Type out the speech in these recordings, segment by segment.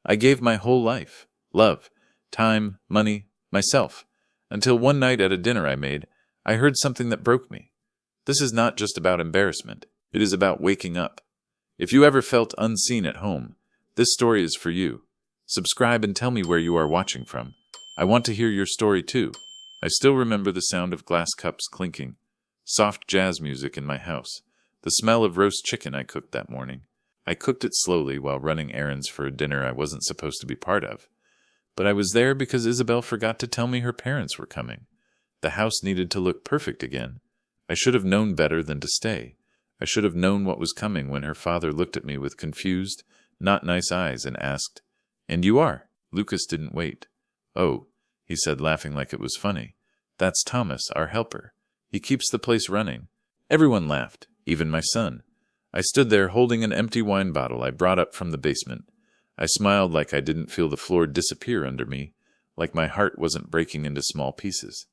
I gave my whole life, love, time, money, myself, until one night at a dinner I made, I heard something that broke me. This is not just about embarrassment. It is about waking up. If you ever felt unseen at home, this story is for you. Subscribe and tell me where you are watching from. I want to hear your story too. I still remember the sound of glass cups clinking, soft jazz music in my house, the smell of roast chicken I cooked that morning. I cooked it slowly while running errands for a dinner I wasn't supposed to be part of. But I was there because Isabel forgot to tell me her parents were coming. The house needed to look perfect again. I should have known better than to stay. I should have known what was coming when her father looked at me with confused, not nice eyes and asked, "And you are?" Lucas didn't wait. "Oh," he said, laughing like it was funny. "That's Thomas, our helper. He keeps the place running." Everyone laughed, even my son. I stood there holding an empty wine bottle I brought up from the basement. I smiled like I didn't feel the floor disappear under me, like my heart wasn't breaking into small pieces.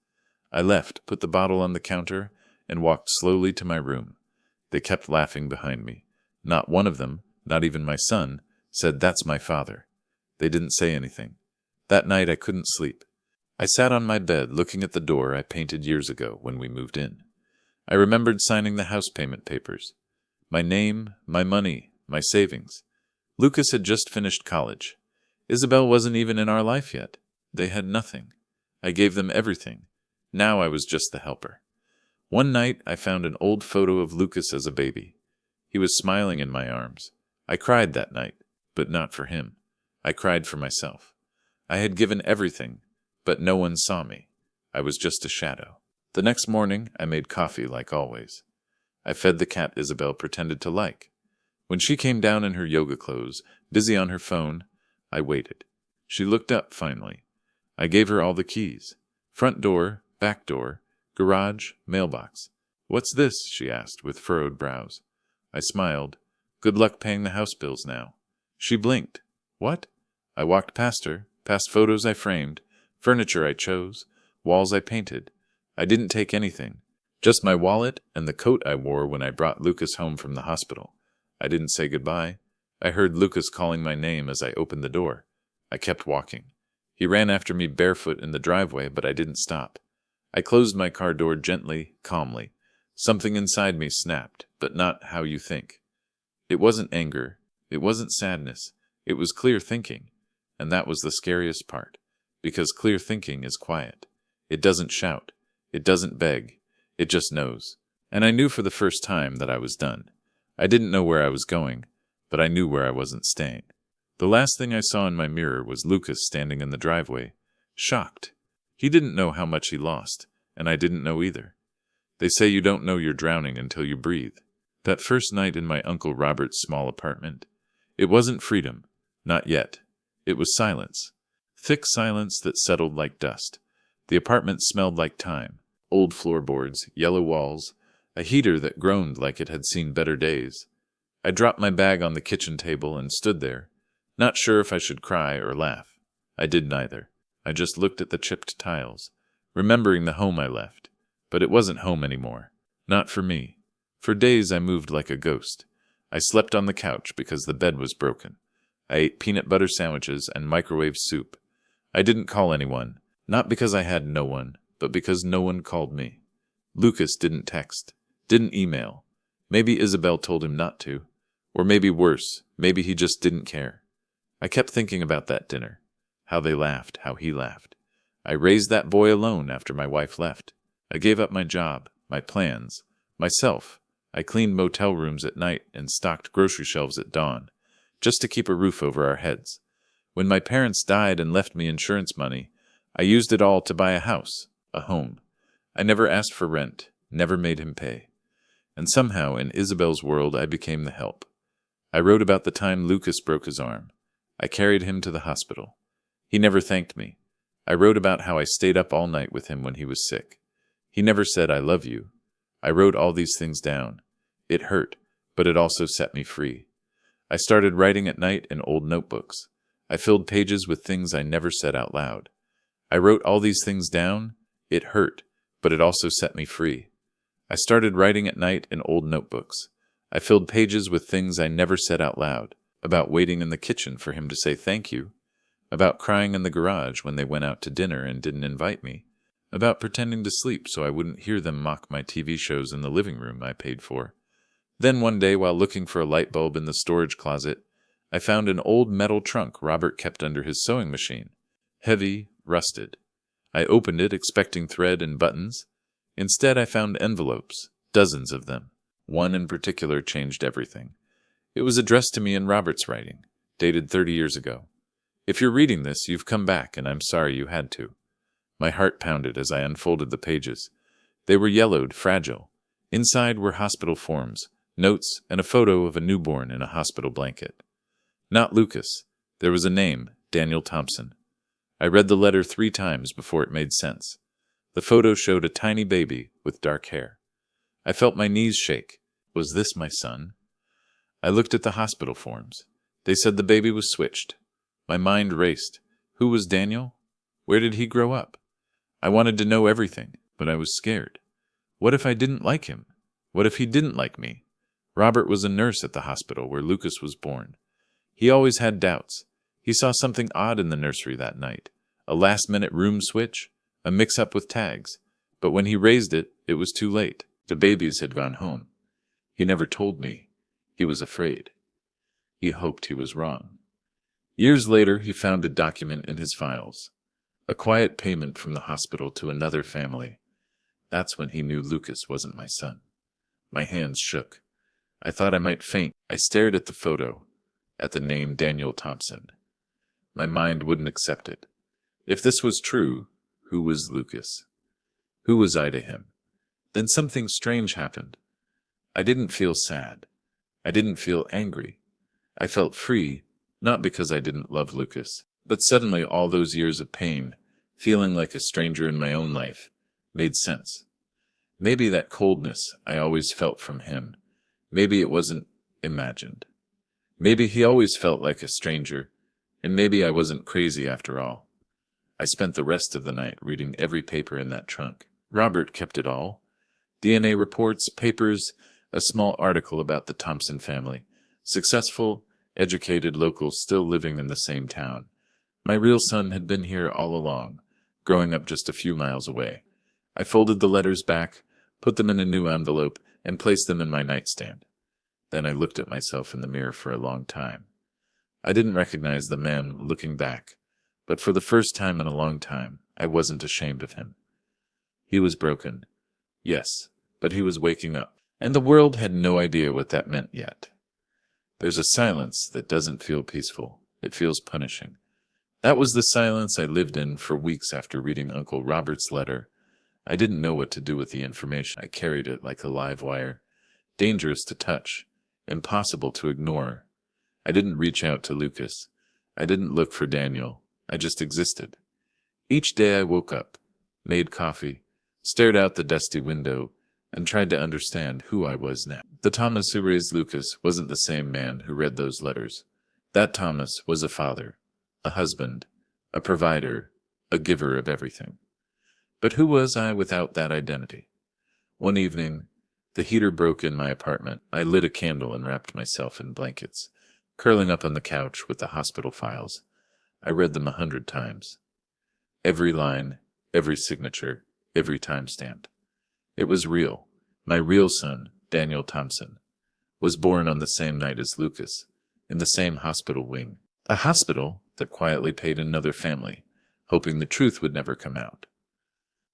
I left, put the bottle on the counter, and walked slowly to my room. They kept laughing behind me. Not one of them, not even my son, said, "That's my father." They didn't say anything. That night I couldn't sleep. I sat on my bed looking at the door I painted years ago when we moved in. I remembered signing the house payment papers. My name, my money, my savings. Lucas had just finished college. Isabel wasn't even in our life yet. They had nothing. I gave them everything. Now I was just the helper. One night I found an old photo of Lucas as a baby. He was smiling in my arms. I cried that night, but not for him. I cried for myself. I had given everything, but no one saw me. I was just a shadow. The next morning I made coffee like always. I fed the cat Isabel pretended to like. When she came down in her yoga clothes, busy on her phone, I waited. She looked up finally. I gave her all the keys. Front door, back door, garage, mailbox. "What's this?" she asked with furrowed brows. I smiled. "Good luck paying the house bills now." She blinked. "What?" I walked past her, past photos I framed, furniture I chose, walls I painted. I didn't take anything. Just my wallet and the coat I wore when I brought Lucas home from the hospital. I didn't say goodbye. I heard Lucas calling my name as I opened the door. I kept walking. He ran after me barefoot in the driveway, but I didn't stop. I closed my car door gently, calmly. Something inside me snapped, but not how you think. It wasn't anger. It wasn't sadness. It was clear thinking. And that was the scariest part. Because clear thinking is quiet. It doesn't shout. It doesn't beg. It just knows. And I knew for the first time that I was done. I didn't know where I was going, but I knew where I wasn't staying. The last thing I saw in my mirror was Lucas standing in the driveway, shocked. He didn't know how much he lost, and I didn't know either. They say you don't know you're drowning until you breathe. That first night in my Uncle Robert's small apartment, it wasn't freedom, not yet. It was silence. Thick silence that settled like dust. The apartment smelled like time. Old floorboards, yellow walls, a heater that groaned like it had seen better days. I dropped my bag on the kitchen table and stood there, not sure if I should cry or laugh. I did neither. I just looked at the chipped tiles, remembering the home I left. But it wasn't home anymore. Not for me. For days I moved like a ghost. I slept on the couch because the bed was broken. I ate peanut butter sandwiches and microwave soup. I didn't call anyone, not because I had no one, but because no one called me. Lucas didn't text, didn't email. Maybe Isabel told him not to. Or maybe worse, maybe he just didn't care. I kept thinking about that dinner. How they laughed, how he laughed. I raised that boy alone after my wife left. I gave up my job, my plans, myself. I cleaned motel rooms at night and stocked grocery shelves at dawn, just to keep a roof over our heads. When my parents died and left me insurance money, I used it all to buy a house, a home. I never asked for rent, never made him pay. And somehow in Isabel's world I became the help. I wrote about the time Lucas broke his arm. I carried him to the hospital. He never thanked me. I wrote about how I stayed up all night with him when he was sick. He never said, "I love you." I wrote all these things down. It hurt, but it also set me free. I started writing at night in old notebooks. I filled pages with things I never said out loud. I wrote all these things down. It hurt, but it also set me free. I started writing at night in old notebooks. I filled pages with things I never said out loud. about waiting in the kitchen for him to say thank you, about crying in the garage when they went out to dinner and didn't invite me, about pretending to sleep so I wouldn't hear them mock my TV shows in the living room I paid for. Then one day, while looking for a light bulb in the storage closet, I found an old metal trunk Robert kept under his sewing machine. Heavy, rusted. I opened it expecting thread and buttons. Instead, I found envelopes, dozens of them. One in particular changed everything. It was addressed to me in Robert's writing, dated 30 years ago. If you're reading this, you've come back, and I'm sorry you had to. My heart pounded as I unfolded the pages. They were yellowed, fragile. Inside were hospital forms, notes, and a photo of a newborn in a hospital blanket. Not Lucas. There was a name, Daniel Thompson. I read the letter 3 times before it made sense. The photo showed a tiny baby with dark hair. I felt my knees shake. Was this my son? I looked at the hospital forms. They said the baby was switched. My mind raced. Who was Daniel? Where did he grow up? I wanted to know everything, but I was scared. What if I didn't like him? What if he didn't like me? Robert was a nurse at the hospital where Lucas was born. He always had doubts. He saw something odd in the nursery that night. A last-minute room switch, a mix-up with tags. But when he raised it, it was too late. The babies had gone home. He never told me. He was afraid. He hoped he was wrong. Years later, he found a document in his files. A quiet payment from the hospital to another family. That's when he knew Lucas wasn't my son. My hands shook. I thought I might faint. I stared at the photo, at the name Daniel Thompson. My mind wouldn't accept it. If this was true, who was Lucas? Who was I to him? Then something strange happened. I didn't feel sad. I didn't feel angry. I felt free, not because I didn't love Lucas, but suddenly all those years of pain, feeling like a stranger in my own life, made sense. Maybe that coldness I always felt from him, maybe it wasn't imagined. Maybe he always felt like a stranger, and maybe I wasn't crazy after all. I spent the rest of the night reading every paper in that trunk. Robert kept it all. DNA reports, papers, a small article about the Thompson family. Successful, educated locals still living in the same town. My real son had been here all along, growing up just a few miles away. I folded the letters back, put them in a new envelope, and placed them in my nightstand. Then I looked at myself in the mirror for a long time. I didn't recognize the man looking back, but for the first time in a long time, I wasn't ashamed of him. He was broken. Yes, but he was waking up, and the world had no idea what that meant yet. There's a silence that doesn't feel peaceful. It feels punishing. That was the silence I lived in for weeks after reading Uncle Robert's letter. I didn't know what to do with the information. I carried it like a live wire, dangerous to touch, impossible to ignore. I didn't reach out to Lucas. I didn't look for Daniel. I just existed. Each day I woke up, made coffee, stared out the dusty window, and tried to understand who I was now. The Thomas who raised Lucas wasn't the same man who read those letters. That Thomas was a father, a husband, a provider, a giver of everything. But who was I without that identity? One evening, the heater broke in my apartment. I lit a candle and wrapped myself in blankets, curling up on the couch with the hospital files. I read them 100 times. Every line, every signature, every timestamp. It was real. My real son, Daniel Thompson, was born on the same night as Lucas, in the same hospital wing. A hospital that quietly paid another family, hoping the truth would never come out.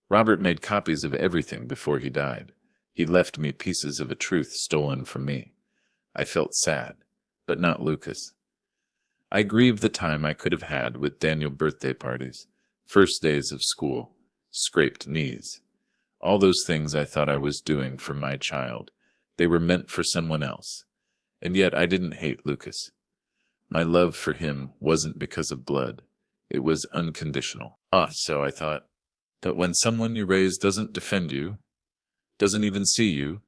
Robert made copies of everything before he died. He left me pieces of a truth stolen from me. I felt sad, but not Lucas. I grieved the time I could have had with Daniel birthday parties, first days of school, scraped knees. All those things I thought I was doing for my child. They were meant for someone else. And yet I didn't hate Lucas. My love for him wasn't because of blood. It was unconditional. So I thought, that when someone you raise doesn't defend you, doesn't even see you,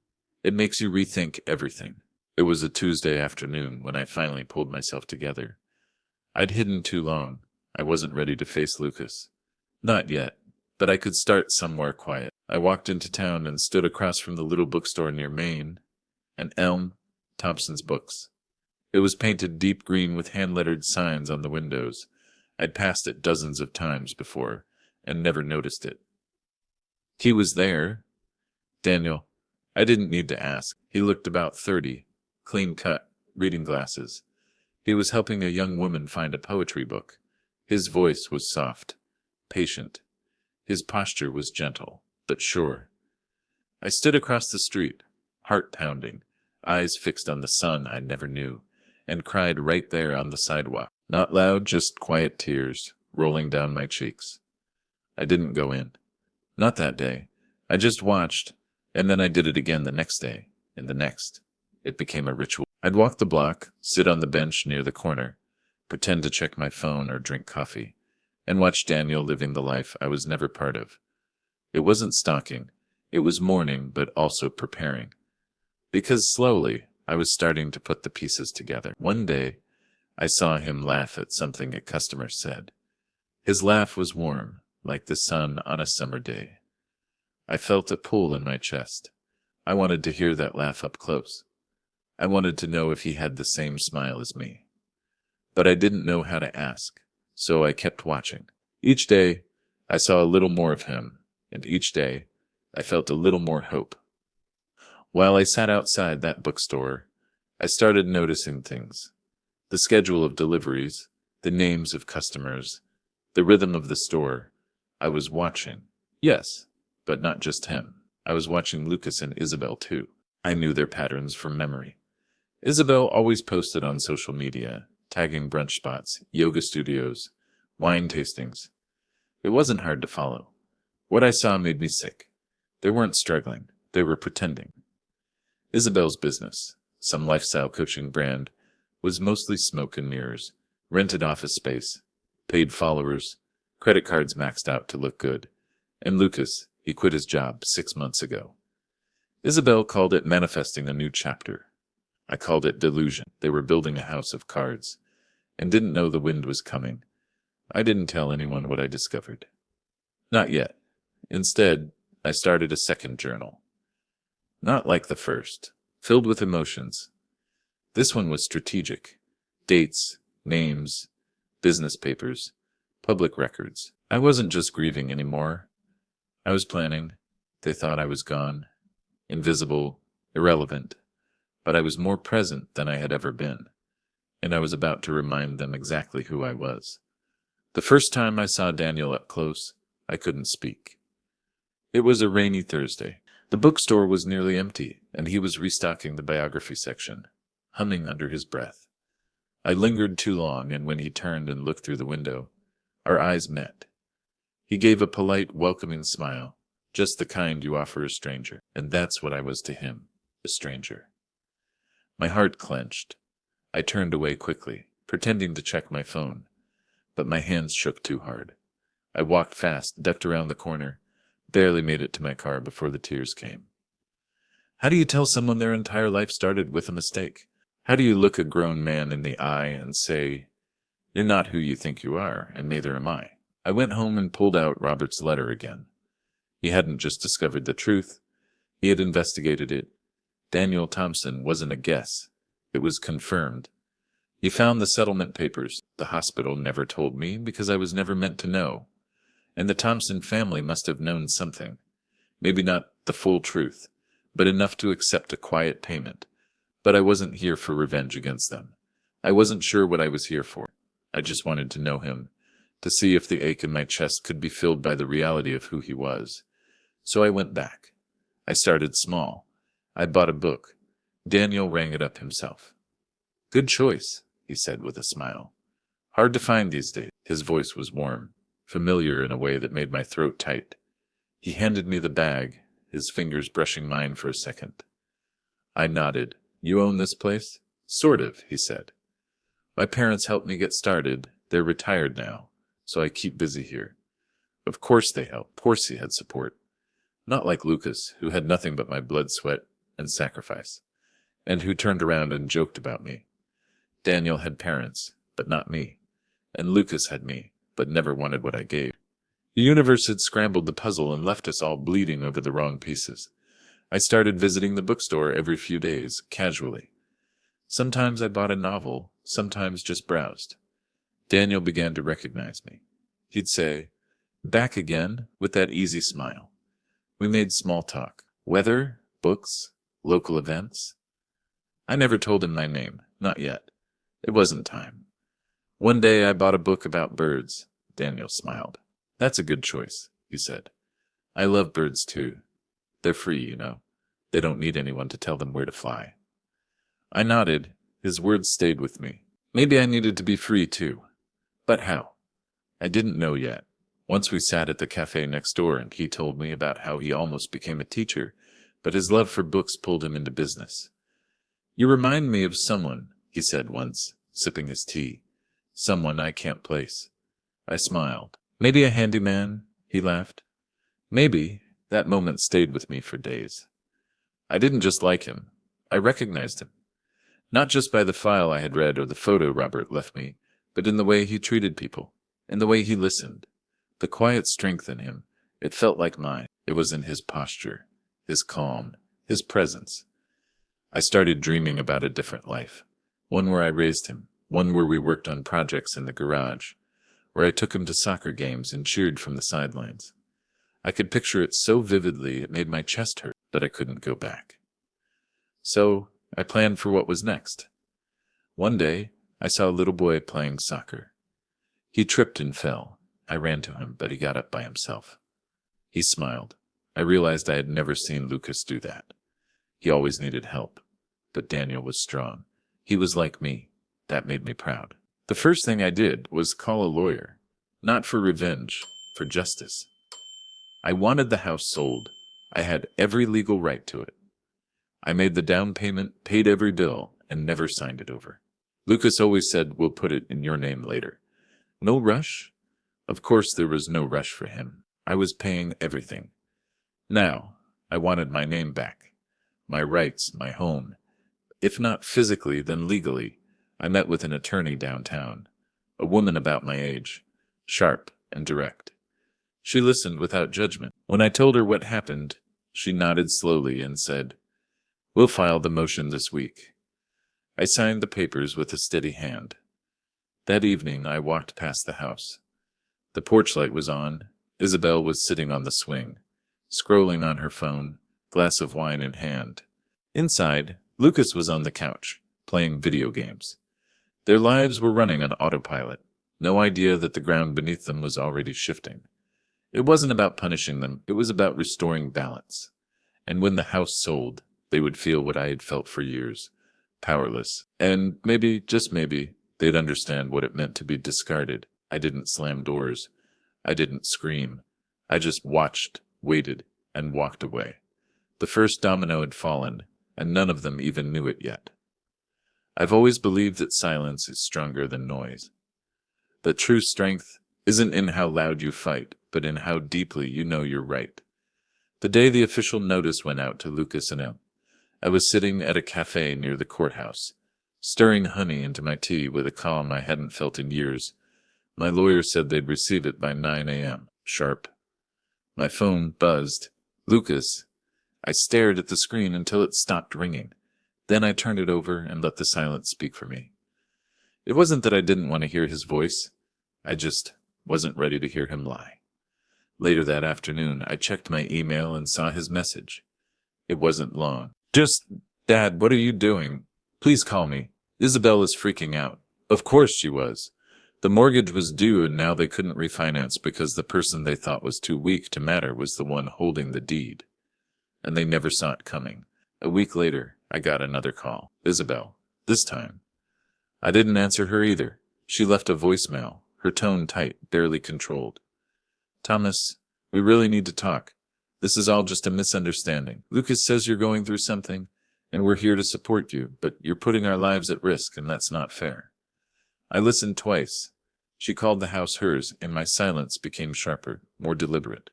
it makes you rethink everything. It was a Tuesday afternoon when I finally pulled myself together. I'd hidden too long. I wasn't ready to face Lucas. Not yet, but I could start somewhere quiet. I walked into town and stood across from the little bookstore near Maine, and Elm, Thompson's Books. It was painted deep green with hand-lettered signs on the windows. I'd passed it dozens of times before and never noticed it. He was there. Daniel. I didn't need to ask. He looked about 30, clean-cut, reading glasses. He was helping a young woman find a poetry book. His voice was soft, patient. His posture was gentle, but sure. I stood across the street, heart pounding, eyes fixed on the sun I never knew, and cried right there on the sidewalk. Not loud, just quiet tears rolling down my cheeks. I didn't go in. Not that day. I just watched, and then I did it again the next day, and the next. It became a ritual. I'd walk the block, sit on the bench near the corner, pretend to check my phone or drink coffee, and watch Daniel living the life I was never part of. It wasn't stalking. It was mourning, but also preparing. Because slowly, I was starting to put the pieces together. One day, I saw him laugh at something a customer said. His laugh was warm, like the sun on a summer day. I felt a pull in my chest. I wanted to hear that laugh up close. I wanted to know if he had the same smile as me. But I didn't know how to ask, so I kept watching. Each day, I saw a little more of him, and each day, I felt a little more hope. While I sat outside that bookstore, I started noticing things. The schedule of deliveries, the names of customers, the rhythm of the store. I was watching. Yes, but not just him. I was watching Lucas and Isabel too. I knew their patterns from memory. Isabel always posted on social media, tagging brunch spots, yoga studios, wine tastings. It wasn't hard to follow. What I saw made me sick. They weren't struggling. They were pretending. Isabel's business, some lifestyle coaching brand, was mostly smoke and mirrors, rented office space, paid followers, credit cards maxed out to look good. And Lucas, he quit his job 6 months ago. Isabel called it manifesting a new chapter. I called it delusion. They were building a house of cards, and didn't know the wind was coming. I didn't tell anyone what I discovered. Not yet. Instead, I started a second journal. Not like the first, filled with emotions. This one was strategic. Dates, names, business papers, public records. I wasn't just grieving anymore. I was planning. They thought I was gone, invisible, irrelevant. But I was more present than I had ever been, and I was about to remind them exactly who I was. The first time I saw Daniel up close, I couldn't speak. It was a rainy Thursday. The bookstore was nearly empty, and he was restocking the biography section, humming under his breath. I lingered too long, and when he turned and looked through the window, our eyes met. He gave a polite, welcoming smile, just the kind you offer a stranger, and that's what I was to him, a stranger. My heart clenched. I turned away quickly, pretending to check my phone, but my hands shook too hard. I walked fast, ducked around the corner, barely made it to my car before the tears came. How do you tell someone their entire life started with a mistake? How do you look a grown man in the eye and say, "You're not who you think you are, and neither am I"? I went home and pulled out Robert's letter again. He hadn't just discovered the truth. He had investigated it. Daniel Thompson wasn't a guess. It was confirmed. He found the settlement papers. The hospital never told me because I was never meant to know. And the Thompson family must have known something. Maybe not the full truth, but enough to accept a quiet payment. But I wasn't here for revenge against them. I wasn't sure what I was here for. I just wanted to know him, to see if the ache in my chest could be filled by the reality of who he was. So I went back. I started small. I bought a book. Daniel rang it up himself. "Good choice," he said with a smile. "Hard to find these days." His voice was warm, familiar in a way that made my throat tight. He handed me the bag, his fingers brushing mine for a second. I nodded. "You own this place?" "Sort of," he said. "My parents helped me get started. They're retired now, so I keep busy here." Of course they helped. Of course he had support. Not like Lucas, who had nothing but my blood, sweat, and sacrifice, and who turned around and joked about me. Daniel had parents, but not me, and Lucas had me, but never wanted what I gave. The universe had scrambled the puzzle and left us all bleeding over the wrong pieces. I started visiting the bookstore every few days, casually. Sometimes I bought a novel, sometimes just browsed. Daniel began to recognize me. He'd say, "Back again," with that easy smile. We made small talk. Weather, books, local events. I never told him my name, not yet. It wasn't time. One day I bought a book about birds. Daniel smiled. "That's a good choice," he said. "I love birds too. They're free, you know. They don't need anyone to tell them where to fly." I nodded. His words stayed with me. Maybe I needed to be free too. But how? I didn't know yet. Once we sat at the cafe next door and he told me about how he almost became a teacher, but his love for books pulled him into business. "You remind me of someone," he said once, sipping his tea. "Someone I can't place." I smiled. "Maybe a handyman," he laughed. Maybe. That moment stayed with me for days. I didn't just like him. I recognized him. Not just by the file I had read or the photo Robert left me, but in the way he treated people, in the way he listened. The quiet strength in him, it felt like mine. It was in his posture, his calm, his presence. I started dreaming about a different life, one where I raised him, one where we worked on projects in the garage, where I took him to soccer games and cheered from the sidelines. I could picture it so vividly it made my chest hurt, but I couldn't go back. So I planned for what was next. One day, I saw a little boy playing soccer. He tripped and fell. I ran to him, but he got up by himself. He smiled. I realized I had never seen Lucas do that. He always needed help. But Daniel was strong. He was like me. That made me proud. The first thing I did was call a lawyer. Not for revenge, for justice. I wanted the house sold. I had every legal right to it. I made the down payment, paid every bill, and never signed it over. Lucas always said, "We'll put it in your name later." No rush? Of course there was no rush for him. I was paying everything. Now, I wanted my name back. My rights, my home. If not physically, then legally. I met with an attorney downtown. A woman about my age. Sharp and direct. She listened without judgment. When I told her what happened, she nodded slowly and said, "We'll file the motion this week." I signed the papers with a steady hand. That evening I walked past the house. The porch light was on. Isabel was sitting on the swing, scrolling on her phone, glass of wine in hand. Inside, Lucas was on the couch, playing video games. Their lives were running on autopilot, no idea that the ground beneath them was already shifting. It wasn't about punishing them, it was about restoring balance. And when the house sold, they would feel what I had felt for years, powerless. And maybe, just maybe, they'd understand what it meant to be discarded. I didn't slam doors. I didn't scream. I just watched, waited, and walked away. The first domino had fallen, and none of them even knew it yet. I've always believed that silence is stronger than noise. That true strength isn't in how loud you fight, but in how deeply you know you're right. The day the official notice went out to Lucas and Elle, I was sitting at a cafe near the courthouse, stirring honey into my tea with a calm I hadn't felt in years. My lawyer said they'd receive it by 9 a.m. sharp. My phone buzzed. "Lucas." I stared at the screen until it stopped ringing. Then I turned it over and let the silence speak for me. It wasn't that I didn't want to hear his voice. I just wasn't ready to hear him lie. Later that afternoon, I checked my email and saw his message. It wasn't long. "Just, Dad, what are you doing? Please call me. Isabel is freaking out." Of course she was. The mortgage was due and now they couldn't refinance because the person they thought was too weak to matter was the one holding the deed. And they never saw it coming. A week later, I got another call. Isabel. This time. I didn't answer her either. She left a voicemail, her tone tight, barely controlled. "Thomas, we really need to talk. This is all just a misunderstanding. Lucas says you're going through something, and we're here to support you, but you're putting our lives at risk, and that's not fair." I listened twice. She called the house hers, and my silence became sharper, more deliberate.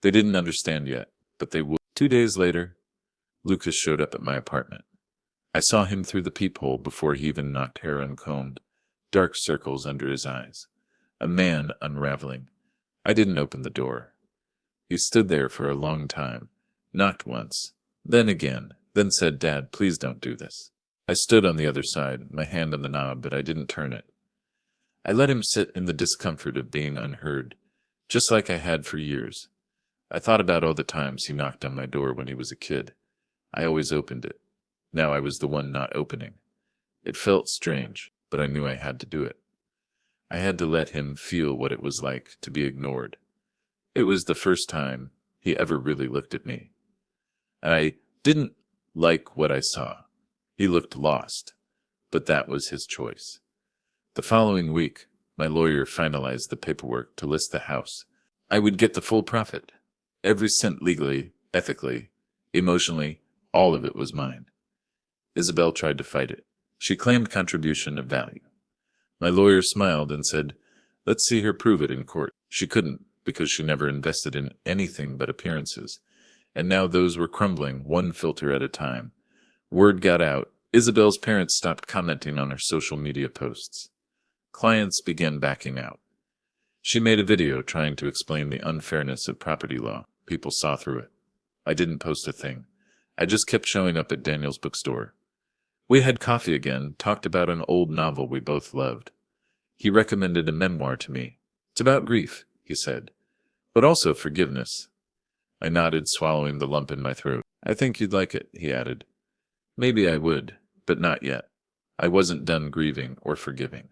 They didn't understand yet, but they would. 2 days later, Lucas showed up at my apartment. I saw him through the peephole before he even knocked hair uncombed, dark circles under his eyes. A man unraveling. I didn't open the door. He stood there for a long time, knocked once, then again, then said, "Dad, please don't do this." I stood on the other side, my hand on the knob, but I didn't turn it. I let him sit in the discomfort of being unheard, just like I had for years. I thought about all the times he knocked on my door when he was a kid. I always opened it. Now I was the one not opening. It felt strange, but I knew I had to do it. I had to let him feel what it was like to be ignored. It was the first time he ever really looked at me. I didn't like what I saw. He looked lost, but that was his choice. The following week, my lawyer finalized the paperwork to list the house. I would get the full profit. Every cent legally, ethically, emotionally, all of it was mine. Isabel tried to fight it. She claimed contribution of value. My lawyer smiled and said, "Let's see her prove it in court." She couldn't, because she never invested in anything but appearances. And now those were crumbling, one filter at a time. Word got out. Isabel's parents stopped commenting on her social media posts. Clients began backing out. She made a video trying to explain the unfairness of property law. People saw through it. I didn't post a thing. I just kept showing up at Daniel's bookstore. We had coffee again, talked about an old novel we both loved. He recommended a memoir to me. "It's about grief," he said, "but also forgiveness." I nodded, swallowing the lump in my throat. "I think you'd like it," he added. Maybe I would, but not yet. I wasn't done grieving or forgiving.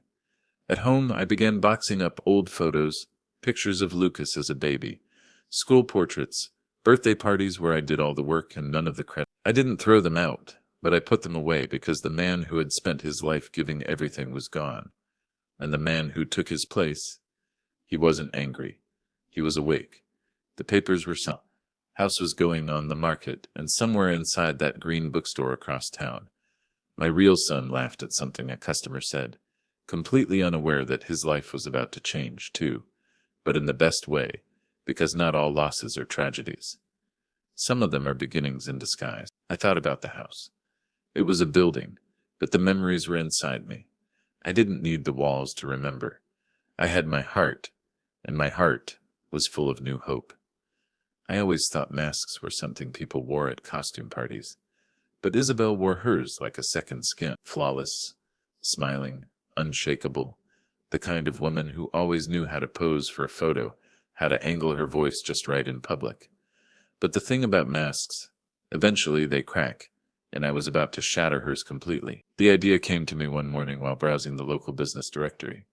At home, I began boxing up old photos, pictures of Lucas as a baby, school portraits, birthday parties where I did all the work and none of the credit. I didn't throw them out, but I put them away because the man who had spent his life giving everything was gone. And the man who took his place, he wasn't angry. He was awake. The papers were selling. House was going on the market, and somewhere inside that green bookstore across town, my real son laughed at something a customer said, completely unaware that his life was about to change too, but in the best way, because not all losses are tragedies. Some of them are beginnings in disguise. I thought about the house. It was a building, but the memories were inside me. I didn't need the walls to remember. I had my heart, and my heart was full of new hope. I always thought masks were something people wore at costume parties, but Isabel wore hers like a second skin, flawless, smiling, unshakable, the kind of woman who always knew how to pose for a photo, how to angle her voice just right in public. But the thing about masks, eventually they crack, and I was about to shatter hers completely. The idea came to me one morning while browsing the local business directory.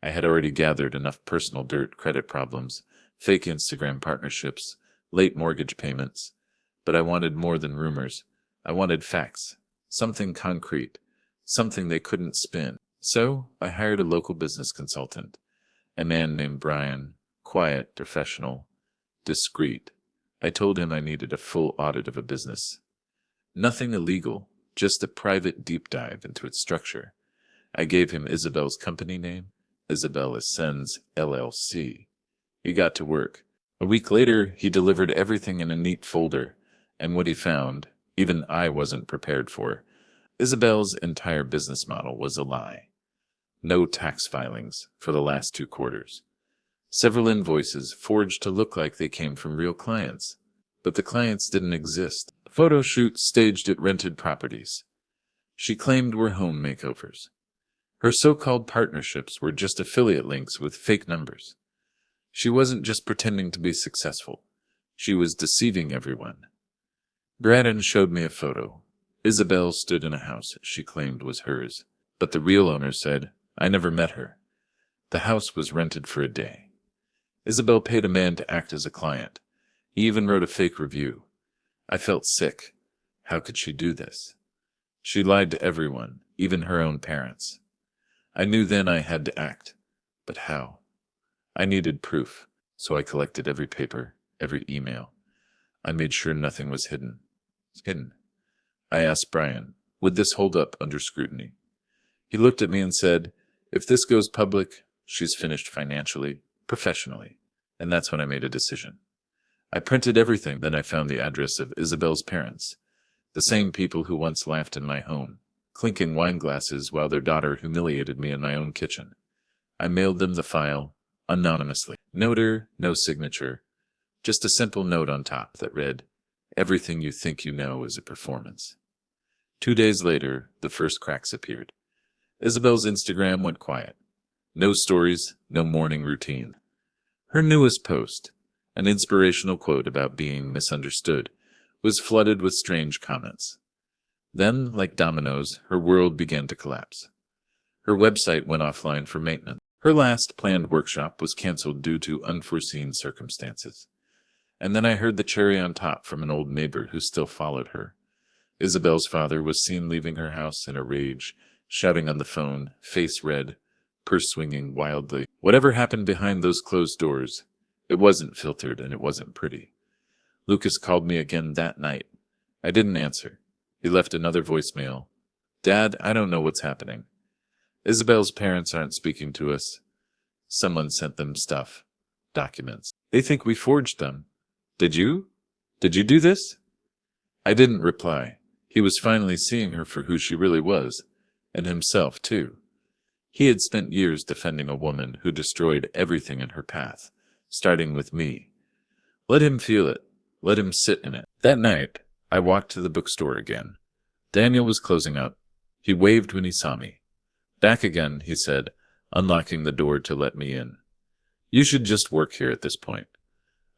I had already gathered enough personal dirt, credit problems, fake Instagram partnerships, late mortgage payments, but I wanted more than rumors. I wanted facts, something concrete, something they couldn't spin. So I hired a local business consultant, a man named Brian, quiet, professional, discreet. I told him I needed a full audit of a business. Nothing illegal, just a private deep dive into its structure. I gave him Isabel's company name, Isabel Ascends LLC. He got to work. A week later, he delivered everything in a neat folder, and what he found, even I wasn't prepared for. Isabel's entire business model was a lie. No tax filings for the last 2 quarters. Several invoices forged to look like they came from real clients, but the clients didn't exist. Photo shoots staged at rented properties. She claimed were home makeovers. Her so-called partnerships were just affiliate links with fake numbers. She wasn't just pretending to be successful. She was deceiving everyone. Braden showed me a photo. Isabel stood in a house she claimed was hers, but the real owner said, "I never met her." The house was rented for a day. Isabel paid a man to act as a client. He even wrote a fake review. I felt sick. How could she do this? She lied to everyone, even her own parents. I knew then I had to act. But how? I needed proof, so I collected every paper, every email. I made sure nothing was hidden. I asked Brian, would this hold up under scrutiny? He looked at me and said, "If this goes public, she's finished financially, professionally." And that's when I made a decision. I printed everything, then I found the address of Isabel's parents, the same people who once laughed in my home, clinking wine glasses while their daughter humiliated me in my own kitchen. I mailed them the file, anonymously. No order, no signature, just a simple note on top that read, "Everything you think you know is a performance." 2 days later, the first cracks appeared. Isabel's Instagram went quiet. No stories, no morning routine. Her newest post, an inspirational quote about being misunderstood, was flooded with strange comments. Then, like dominoes, her world began to collapse. Her website went offline for maintenance. Her last planned workshop was canceled due to unforeseen circumstances. And then I heard the cherry on top from an old neighbor who still followed her. Isabel's father was seen leaving her house in a rage, shouting on the phone, face red, purse swinging wildly. Whatever happened behind those closed doors, it wasn't filtered and it wasn't pretty. Lucas called me again that night. I didn't answer. He left another voicemail. Dad, I don't know what's happening. Isabel's parents aren't speaking to us. Someone sent them stuff. Documents. They think we forged them. Did you? Did you do this? I didn't reply. He was finally seeing her for who she really was, and himself, too. He had spent years defending a woman who destroyed everything in her path, starting with me. Let him feel it. Let him sit in it. That night, I walked to the bookstore again. Daniel was closing up. He waved when he saw me. Back again, he said, unlocking the door to let me in. You should just work here at this point.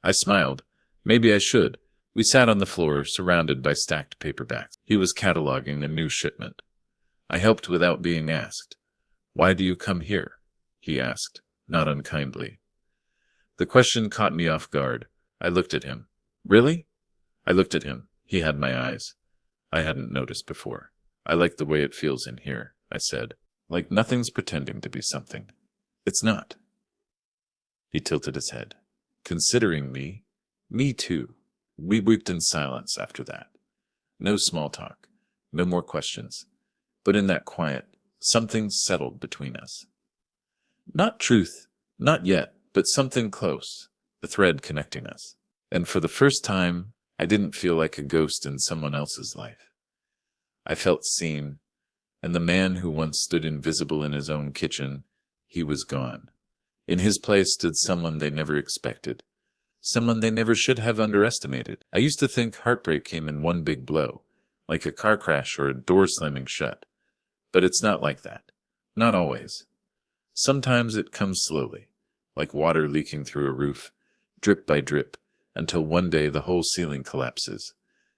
I smiled. Maybe I should. We sat on the floor, surrounded by stacked paperbacks. He was cataloging a new shipment. I helped without being asked. Why do you come here? He asked, not unkindly. The question caught me off guard. I looked at him. Really? I looked at him. He had my eyes. I hadn't noticed before. I like the way it feels in here, I said. Like nothing's pretending to be something. It's not. He tilted his head. Considering me? Me too. We wept in silence after that. No small talk. No more questions. But in that quiet, something settled between us. Not truth. Not yet. But something close. The thread connecting us. And for the first time, I didn't feel like a ghost in someone else's life. I felt seen. And the man who once stood invisible in his own kitchen, he was gone. In his place stood someone they never expected. Someone they never should have underestimated. I used to think heartbreak came in one big blow, like a car crash or a door slamming shut. But it's not like that. Not always. Sometimes it comes slowly, like water leaking through a roof, drip by drip, until one day the whole ceiling collapses.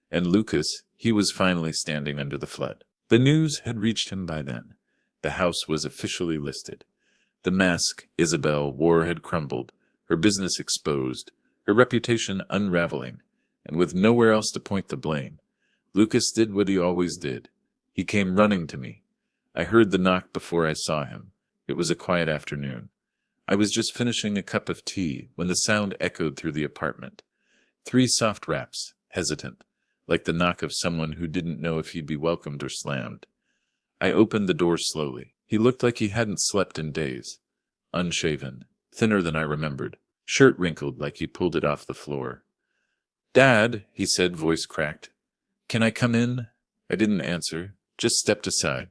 And Lucas, he was finally standing under the flood. The news had reached him by then. The house was officially listed. The mask Isabel wore had crumbled, her business exposed, her reputation unraveling, and with nowhere else to point the blame, Lucas did what he always did. He came running to me. I heard the knock before I saw him. It was a quiet afternoon. I was just finishing a cup of tea when the sound echoed through the apartment. 3 soft raps, hesitant, like the knock of someone who didn't know if he'd be welcomed or slammed. I opened the door slowly. He looked like he hadn't slept in days. Unshaven, thinner than I remembered, shirt wrinkled like he pulled it off the floor. Dad, he said, voice cracked. Can I come in? I didn't answer, just stepped aside.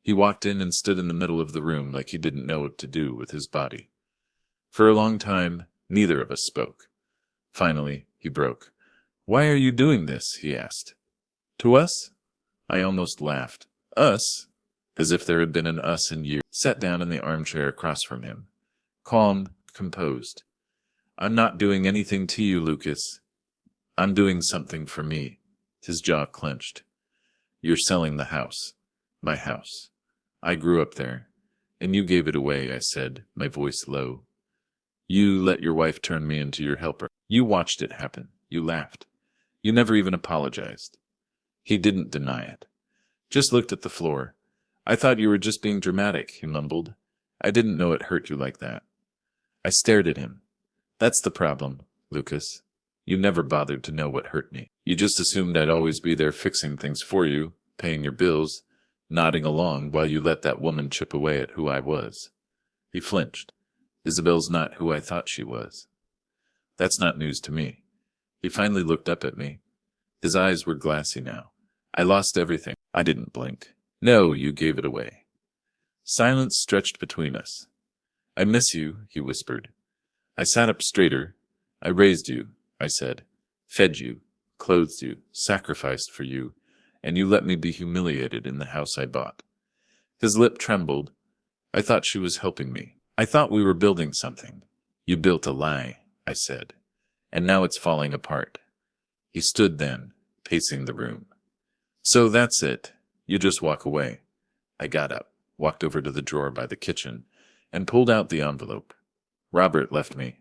He walked in and stood in the middle of the room like he didn't know what to do with his body. For a long time, neither of us spoke. Finally, he broke. Why are you doing this? He asked. To us? I almost laughed. Us? As if there had been an us in years. Sat down in the armchair across from him. Calm, composed. I'm not doing anything to you, Lucas. I'm doing something for me. His jaw clenched. You're selling the house. My house. I grew up there. And you gave it away, I said, my voice low. You let your wife turn me into your helper. You watched it happen. You laughed. You never even apologized. He didn't deny it. Just looked at the floor. I thought you were just being dramatic, he mumbled. I didn't know it hurt you like that. I stared at him. That's the problem, Lucas. You never bothered to know what hurt me. You just assumed I'd always be there fixing things for you, paying your bills, nodding along while you let that woman chip away at who I was. He flinched. Isabel's not who I thought she was. That's not news to me. He finally looked up at me. His eyes were glassy now. I lost everything. I didn't blink. No, you gave it away. Silence stretched between us. I miss you, he whispered. I sat up straighter. I raised you, I said. Fed you, clothed you, sacrificed for you. and you let me be humiliated in the house I bought." His lip trembled. I thought she was helping me. "I thought we were building something." "You built a lie," I said, "and now it's falling apart." He stood then, pacing the room. "So that's it. You just walk away." I got up, walked over to the drawer by the kitchen, and pulled out the envelope. Robert left me.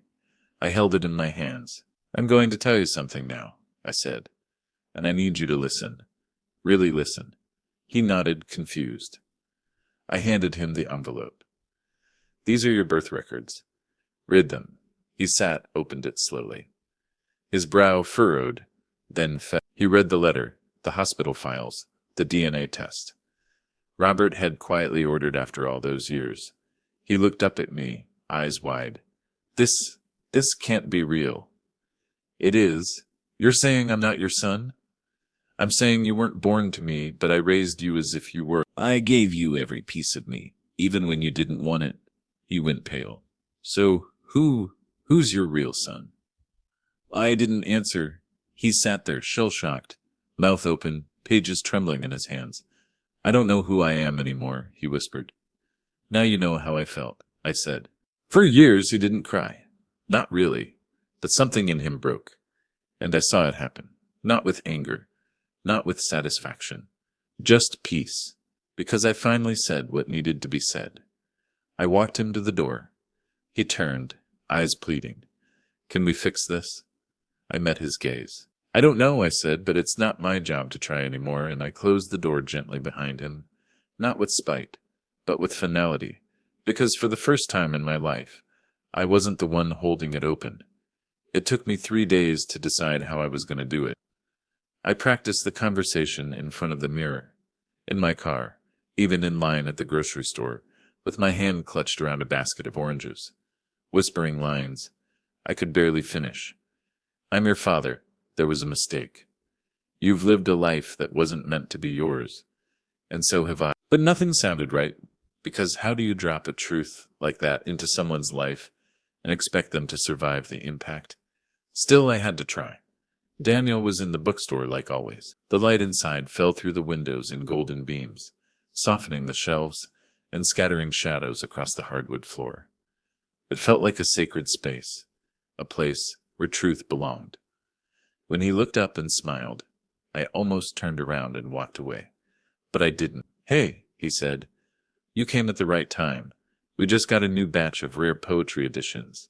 I held it in my hands. "I'm going to tell you something now," I said, "and I need you to listen. Really listen." He nodded, confused. I handed him the envelope. "These are your birth records. Read them." He sat, opened it slowly. His brow furrowed, then fell. He read the letter, the hospital files, the DNA test. Robert had quietly ordered after all those years. He looked up at me, eyes wide. This can't be real." "It is. You're saying I'm not your son?" "I'm saying you weren't born to me, but I raised you as if you were. I gave you every piece of me, even when you didn't want it." He went pale. "So who's your real son?" I didn't answer. He sat there, shell-shocked, mouth open, pages trembling in his hands. "I don't know who I am anymore," he whispered. "Now you know how I felt," I said. For years he didn't cry. Not really. But something in him broke. And I saw it happen. Not with anger. Not with satisfaction. Just peace. Because I finally said what needed to be said. I walked him to the door. He turned, eyes pleading. "Can we fix this?" I met his gaze. "I don't know," I said, "but it's not my job to try anymore," and I closed the door gently behind him. Not with spite, but with finality, because for the first time in my life, I wasn't the one holding it open. It took me 3 days to decide how I was going to do it. I practiced the conversation in front of the mirror, in my car, even in line at the grocery store, with my hand clutched around a basket of oranges. Whispering lines. I could barely finish. "I'm your father. There was a mistake. You've lived a life that wasn't meant to be yours. And so have I." But nothing sounded right, because how do you drop a truth like that into someone's life and expect them to survive the impact? Still, I had to try. Daniel was in the bookstore like always. The light inside fell through the windows in golden beams, softening the shelves and scattering shadows across the hardwood floor. It felt like a sacred space, a place where truth belonged. When he looked up and smiled, I almost turned around and walked away. But I didn't. "Hey," he said, "you came at the right time. We just got a new batch of rare poetry editions."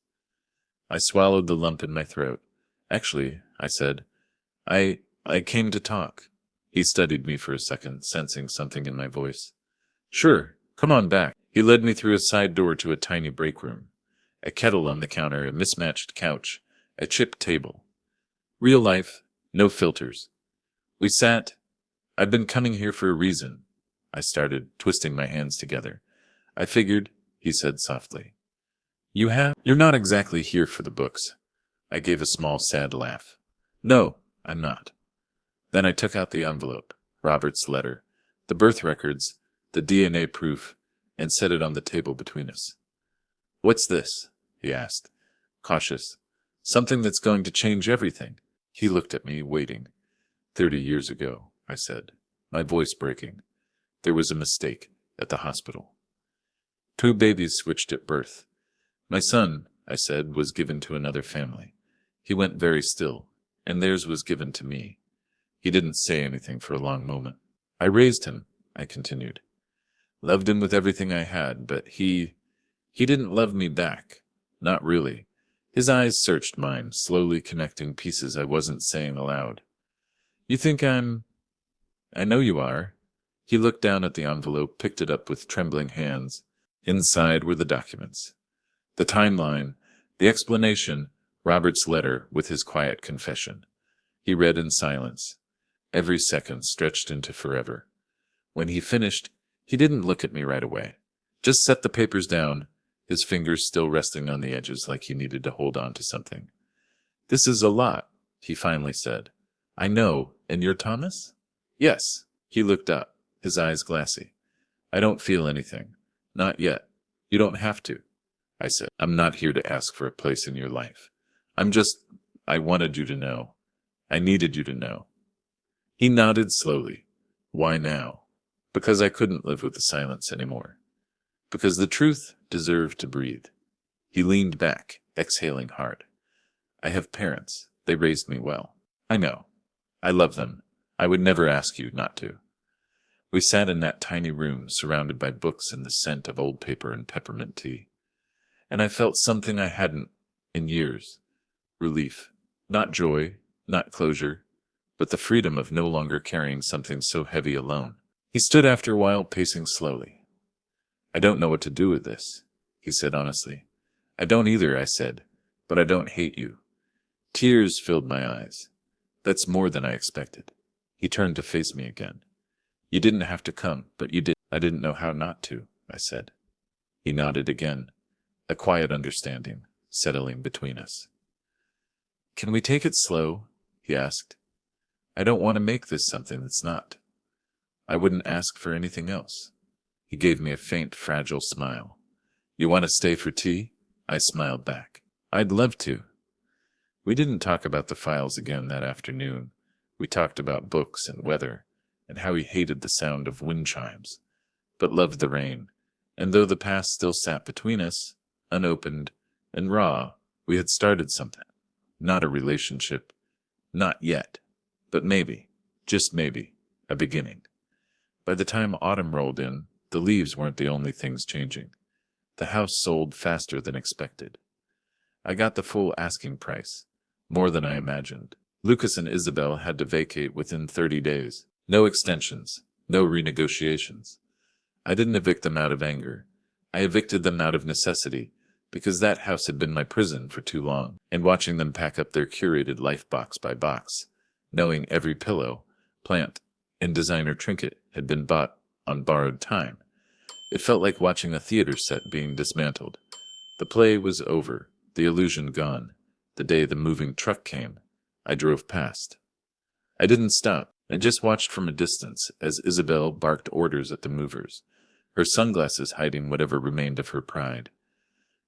I swallowed the lump in my throat. "Actually," I said, I came to talk." He studied me for a second, sensing something in my voice. "Sure, come on back." He led me through a side door to a tiny break room. A kettle on the counter, a mismatched couch, a chipped table. Real life, no filters. We sat. "I've been coming here for a reason," I started, twisting my hands together. "I figured," he said softly. "You have? You're not exactly here for the books." I gave a small, sad laugh. "No, I'm not." Then I took out the envelope, Robert's letter, the birth records, the DNA proof, and set it on the table between us. "What's this?" he asked, cautious. "Something that's going to change everything." He looked at me, waiting. 30 years ago, I said, my voice breaking. There was a mistake at the hospital. 2 babies switched at birth. My son, I said, was given to another family. He went very still, and theirs was given to me. He didn't say anything for a long moment. "I raised him," I continued. "Loved him with everything I had, but he didn't love me back. Not really." His eyes searched mine, slowly connecting pieces I wasn't saying aloud. "You think I know you are." He looked down at the envelope, picked it up with trembling hands. Inside were the documents. The timeline, the explanation, Robert's letter with his quiet confession. He read in silence. Every second stretched into forever. When he finished, he didn't look at me right away. Just set the papers down, his fingers still resting on the edges like he needed to hold on to something. "This is a lot," he finally said. "I know. And you're Thomas?" "Yes." He looked up, his eyes glassy. "I don't feel anything. Not yet. You don't have to," I said. "I'm not here to ask for a place in your life. I wanted you to know. I needed you to know." He nodded slowly. Why now? Because I couldn't live with the silence anymore. Because the truth deserved to breathe. He leaned back, exhaling hard. I have parents. They raised me well. I know. I love them. I would never ask you not to. We sat in that tiny room, surrounded by books and the scent of old paper and peppermint tea. And I felt something I hadn't in years. Relief. Not joy, not closure, but the freedom of no longer carrying something so heavy alone. He stood after a while, pacing slowly. I don't know what to do with this, he said honestly. I don't either, I said, but I don't hate you. Tears filled my eyes. That's more than I expected. He turned to face me again. You didn't have to come, but you did. I didn't know how not to, I said. He nodded again, a quiet understanding settling between us. Can we take it slow? He asked. I don't want to make this something that's not. I wouldn't ask for anything else. He gave me a faint, fragile smile. You want to stay for tea? I smiled back. I'd love to. We didn't talk about the files again that afternoon. We talked about books and weather, and how he hated the sound of wind chimes, but loved the rain. And though the past still sat between us, unopened and raw, we had started something. Not a relationship. Not yet. But maybe, just maybe, a beginning. By the time autumn rolled in, the leaves weren't the only things changing. The house sold faster than expected. I got the full asking price, more than I imagined. Lucas and Isabel had to vacate within 30 days. No extensions, no renegotiations. I didn't evict them out of anger. I evicted them out of necessity, because that house had been my prison for too long, and watching them pack up their curated life box by box, knowing every pillow, plant, and designer trinket had been bought on borrowed time. It felt like watching a theater set being dismantled. The play was over, the illusion gone. The day the moving truck came, I drove past. I didn't stop. I just watched from a distance as Isabel barked orders at the movers, her sunglasses hiding whatever remained of her pride.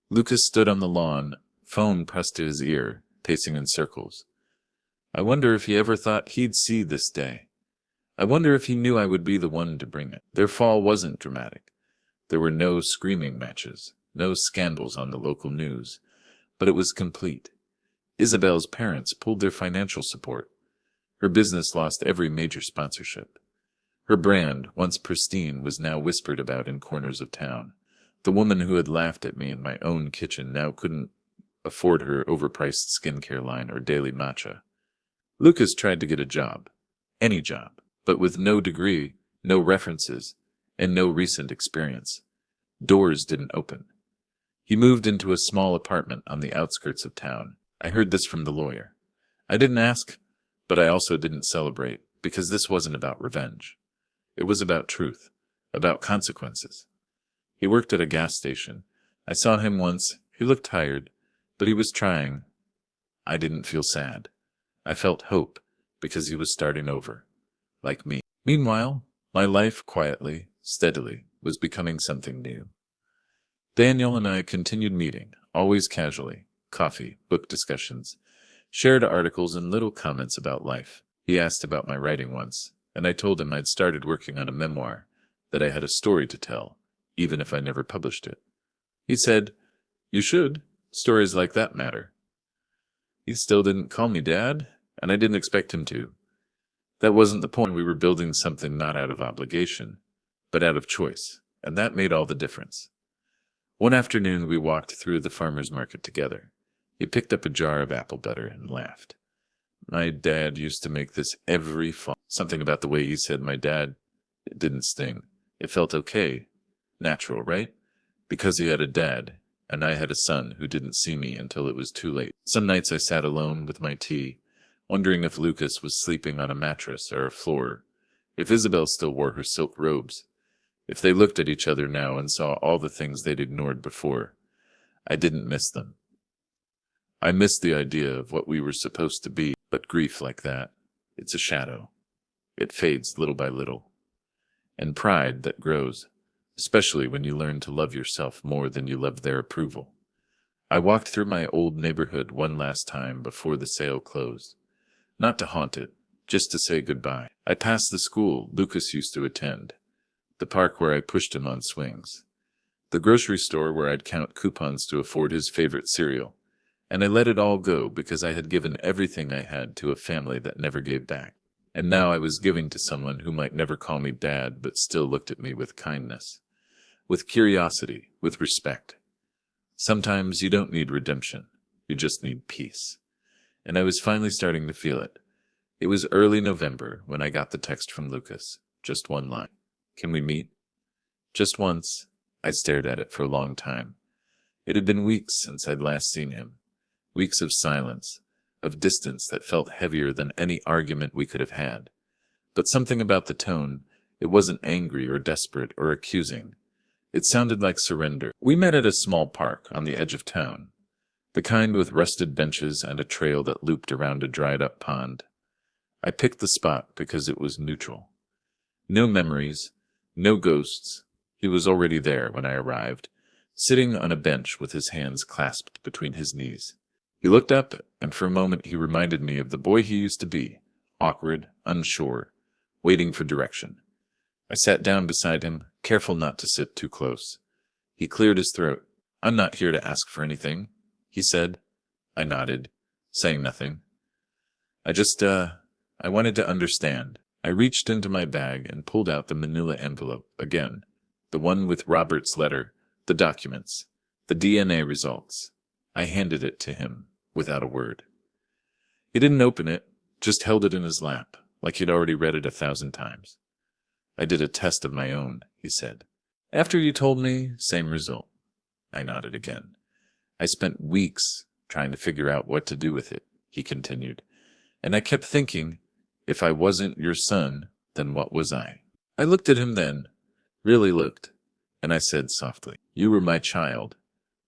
Lucas stood on the lawn, phone pressed to his ear, pacing in circles. I wonder if he ever thought he'd see this day. I wonder if he knew I would be the one to bring it. Their fall wasn't dramatic. There were no screaming matches, no scandals on the local news, but it was complete. Isabel's parents pulled their financial support. Her business lost every major sponsorship. Her brand, once pristine, was now whispered about in corners of town. The woman who had laughed at me in my own kitchen now couldn't afford her overpriced skincare line or daily matcha. Lucas tried to get a job, any job, but with no degree, no references, and no recent experience. Doors didn't open. He moved into a small apartment on the outskirts of town. I heard this from the lawyer. I didn't ask, but I also didn't celebrate, because this wasn't about revenge. It was about truth, about consequences. He worked at a gas station. I saw him once. He looked tired, but he was trying. I didn't feel sad. I felt hope, because he was starting over, like me. Meanwhile, my life quietly, steadily, was becoming something new. Daniel and I continued meeting, always casually. Coffee, book discussions, shared articles and little comments about life. He asked about my writing once, and I told him I'd started working on a memoir, that I had a story to tell, even if I never published it. He said, "You should. Stories like that matter." He still didn't call me Dad, and I didn't expect him to. That wasn't the point. We were building something not out of obligation, but out of choice, and that made all the difference. One afternoon we walked through the farmer's market together. He picked up a jar of apple butter and laughed. My dad used to make this every fall. Something about the way he said my dad, it didn't sting. It felt okay. Natural, right? Because he had a dad, and I had a son who didn't see me until it was too late. Some nights I sat alone with my tea, wondering if Lucas was sleeping on a mattress or a floor, if Isabel still wore her silk robes, if they looked at each other now and saw all the things they'd ignored before. I didn't miss them. I missed the idea of what we were supposed to be, but grief like that, it's a shadow. It fades little by little. And pride that grows, especially when you learn to love yourself more than you love their approval. I walked through my old neighborhood one last time before the sale closed. Not to haunt it, just to say goodbye. I passed the school Lucas used to attend, the park where I pushed him on swings, the grocery store where I'd count coupons to afford his favorite cereal, and I let it all go because I had given everything I had to a family that never gave back. And now I was giving to someone who might never call me dad but still looked at me with kindness, with curiosity, with respect. Sometimes you don't need redemption, you just need peace. And I was finally starting to feel it. It was early November when I got the text from Lucas. Just one line. Can we meet? Just once. I stared at it for a long time. It had been weeks since I'd last seen him. Weeks of silence, of distance that felt heavier than any argument we could have had. But something about the tone, it wasn't angry or desperate or accusing. It sounded like surrender. We met at a small park on the edge of town, the kind with rusted benches and a trail that looped around a dried-up pond. I picked the spot because it was neutral. No memories, no ghosts. He was already there when I arrived, sitting on a bench with his hands clasped between his knees. He looked up, and for a moment he reminded me of the boy he used to be, awkward, unsure, waiting for direction. I sat down beside him, careful not to sit too close. He cleared his throat. I'm not here to ask for anything, he said. I nodded, saying nothing. I wanted to understand. I reached into my bag and pulled out the manila envelope again, the one with Robert's letter, the documents, the DNA results. I handed it to him, without a word. He didn't open it, just held it in his lap, like he'd already read it 1,000 times. I did a test of my own, he said. After you told me, same result. I nodded again. I spent weeks trying to figure out what to do with it, he continued. And I kept thinking, if I wasn't your son, then what was I? I looked at him then, really looked, and I said softly, you were my child,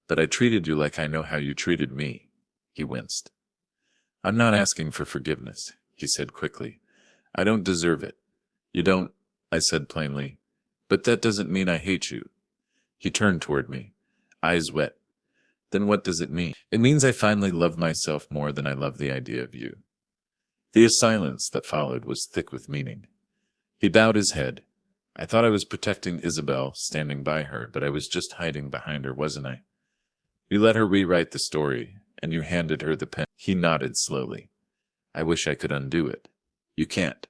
but I treated you like I know how you treated me. He winced. I'm not asking for forgiveness, he said quickly. I don't deserve it. You don't, I said plainly, but that doesn't mean I hate you. He turned toward me, eyes wet. Then what does it mean? It means I finally love myself more than I love the idea of you. The silence that followed was thick with meaning. He bowed his head. I thought I was protecting Isabel, standing by her, but I was just hiding behind her, wasn't I? You let her rewrite the story, and you handed her the pen. He nodded slowly. I wish I could undo it. You can't.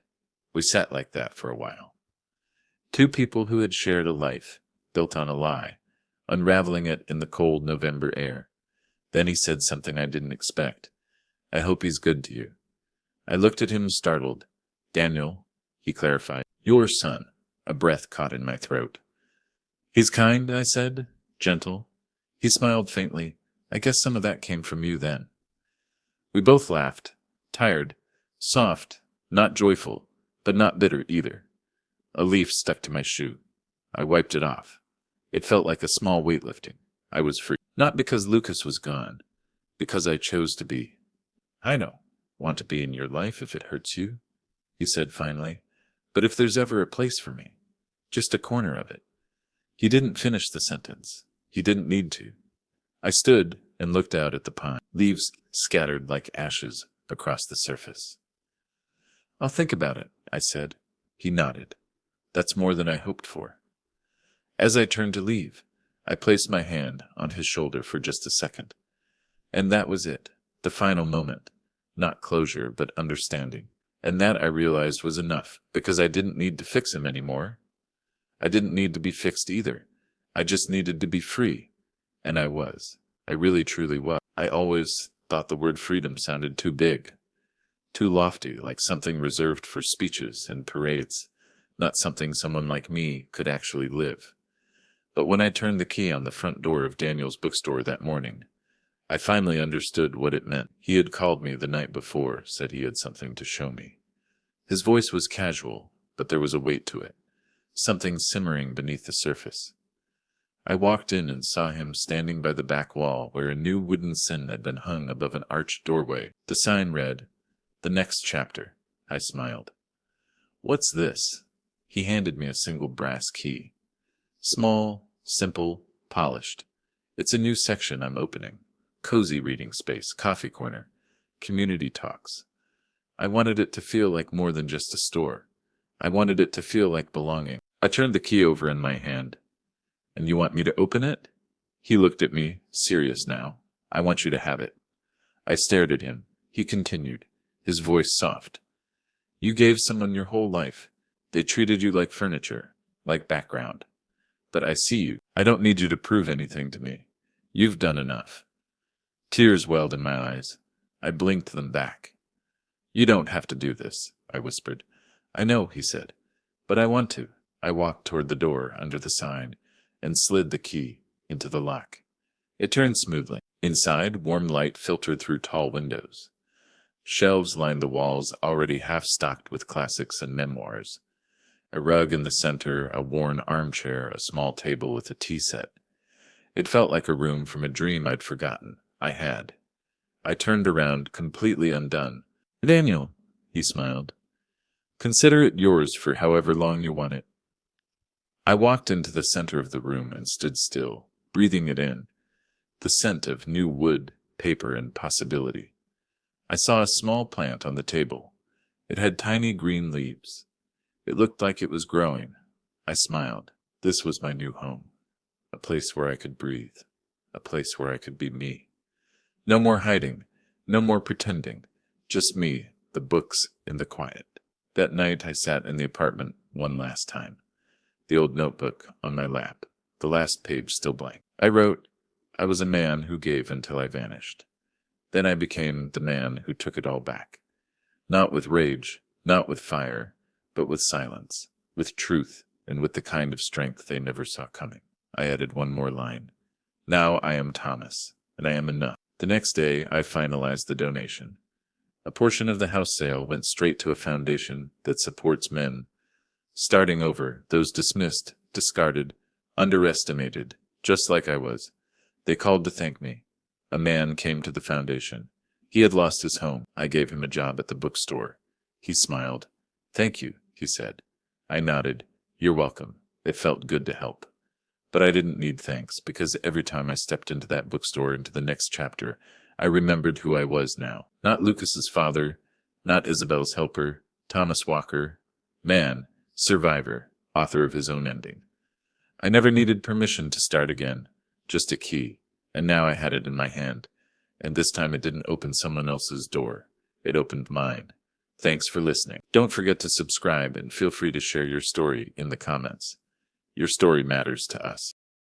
We sat like that for a while. Two people who had shared a life, built on a lie, unraveling it in the cold November air. Then he said something I didn't expect. I hope he's good to you. I looked at him startled. Daniel, he clarified. Your son. A breath caught in my throat. He's kind, I said. Gentle. He smiled faintly. I guess some of that came from you then. We both laughed. Tired. Soft. Not joyful. But not bitter either. A leaf stuck to my shoe. I wiped it off. It felt like a small weightlifting. I was free. Not because Lucas was gone. Because I chose to be. I know. Want to be in your life if it hurts you, he said finally. But if there's ever a place for me, just a corner of it. He didn't finish the sentence. He didn't need to. I stood and looked out at the pond, leaves scattered like ashes across the surface. I'll think about it, I said. He nodded. That's more than I hoped for. As I turned to leave, I placed my hand on his shoulder for just a second. And that was it, the final moment. Not closure, but understanding. And that I realized was enough, because I didn't need to fix him anymore. I didn't need to be fixed either. I just needed to be free. And I was. I really truly was. I always thought the word freedom sounded too big, too lofty, like something reserved for speeches and parades, not something someone like me could actually live. But when I turned the key on the front door of Daniel's bookstore that morning, I finally understood what it meant. He had called me the night before, said he had something to show me. His voice was casual, but there was a weight to it, something simmering beneath the surface. I walked in and saw him standing by the back wall where a new wooden sign had been hung above an arched doorway. The sign read, "The next chapter." I smiled. "What's this?" He handed me a single brass key. Small, simple, polished. It's a new section I'm opening. Cozy reading space, coffee corner, community talks. I wanted it to feel like more than just a store. I wanted it to feel like belonging. I turned the key over in my hand. And you want me to open it? He looked at me, serious now. I want you to have it. I stared at him. He continued, his voice soft. You gave someone your whole life. They treated you like furniture, like background. But I see you. I don't need you to prove anything to me. You've done enough. Tears welled in my eyes. I blinked them back. You don't have to do this, I whispered. I know, he said. But I want to. I walked toward the door under the sign and slid the key into the lock. It turned smoothly. Inside, warm light filtered through tall windows. Shelves lined the walls, already half-stocked with classics and memoirs. A rug in the center, a worn armchair, a small table with a tea set. It felt like a room from a dream I'd forgotten. I had. I turned around, completely undone. Daniel, he smiled. Consider it yours for however long you want it. I walked into the center of the room and stood still, breathing it in. The scent of new wood, paper, and possibility. I saw a small plant on the table. It had tiny green leaves. It looked like it was growing. I smiled. This was my new home. A place where I could breathe. A place where I could be me. No more hiding. No more pretending. Just me, the books, in the quiet. That night I sat in the apartment one last time. The old notebook on my lap. The last page still blank. I wrote, I was a man who gave until I vanished. Then I became the man who took it all back. Not with rage, not with fire, but with silence, with truth, and with the kind of strength they never saw coming. I added one more line. Now I am Thomas, and I am enough. The next day I finalized the donation. A portion of the house sale went straight to a foundation that supports men, starting over, those dismissed, discarded, underestimated, just like I was. They called to thank me. A man came to the foundation. He had lost his home. I gave him a job at the bookstore. He smiled. Thank you, he said. I nodded. You're welcome. It felt good to help. But I didn't need thanks, because every time I stepped into that bookstore, into the next chapter, I remembered who I was now. Not Lucas's father, not Isabel's helper, Thomas Walker, man, survivor, author of his own ending. I never needed permission to start again, just a key, and now I had it in my hand. And this time it didn't open someone else's door. It opened mine. Thanks for listening. Don't forget to subscribe and feel free to share your story in the comments. Your story matters to us.